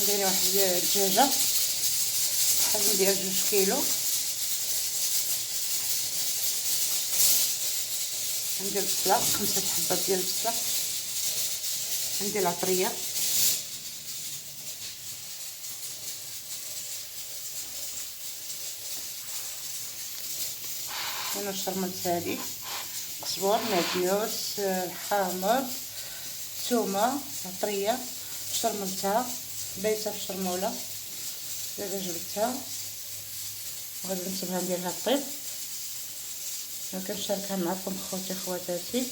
ندير واحد الدجاجه حجم ديال 2 كيلو. ندير البصله 5 حبات ديال البصله. ندير العطريه هنا الشرملت هادي قزبر معدنوس الحامض ثومه عطريه شرملتها بايته في الشرموله. دابا جبدتها وغادي نسيبها نديرها طيب. كنشاركها معكم خوتي خواتاتي.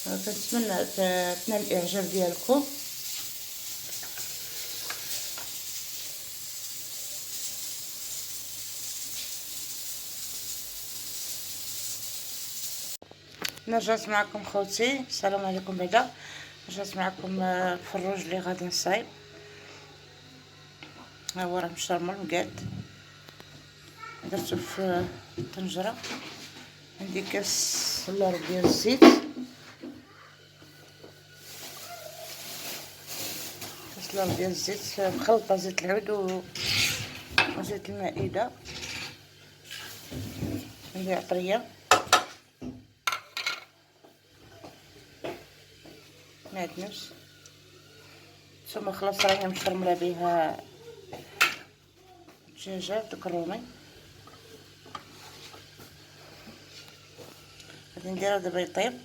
كنتمنى تنال الاعجاب ديالكم. رجعت معكم خوتي، السلام عليكم. بعدا رجعت معكم الفروج اللي غادي نصايب. ها هو راه مشرمل مقاد، درتو في الطنجره. عندي كاس اللور ديال الزيت، كاس اللور ديال الزيت مخلطه زيت العود وزيت المائده. عندي عطريه معدنوس ثم خلاص راهي مشرمله بها الدجاجه داك الرومي. غادي نديرو دابا يطيب.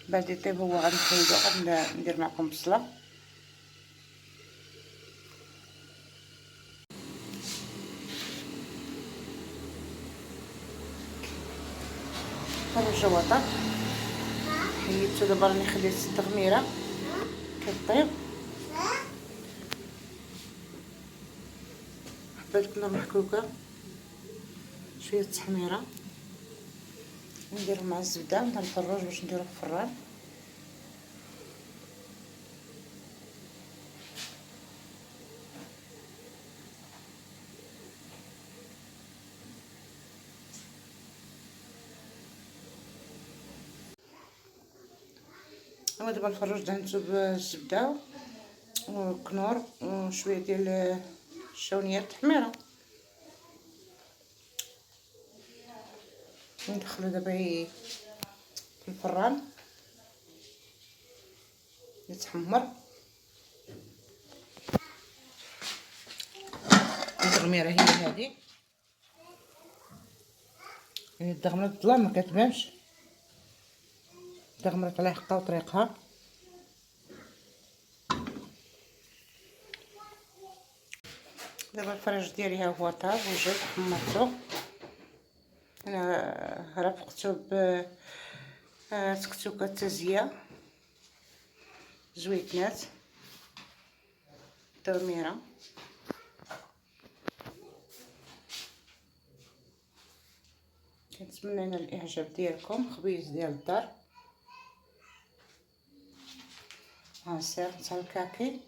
بعد يطيب هو غنحيدو، غادي ندير معكم بصله. هذا الجواطه حيدتو دابا راني خليت التغميره كطيب. حبيت كلها محكوكه شويه التحميره نديرو مع الزبده نتاع الفروج باش نديرو في الفران. انا دابا الفروج دهنتو بالزبده والكنور وشويه ديال الشاونيه التحميره. ندخلو دابا في الفران يتحمر. التغميره هي هذه، الدغمره الظلام ما كتبانش، الدغمره على حقها وطريقها. دابا الفرج ديالي ها هو طاب وجد حمرته. انا رافقته ب تكتوكه تزيه زويتنات تغميره. كنتمنى نال الاعجاب ديالكم. خبيز ديال الدار، عصير تاع الكاكي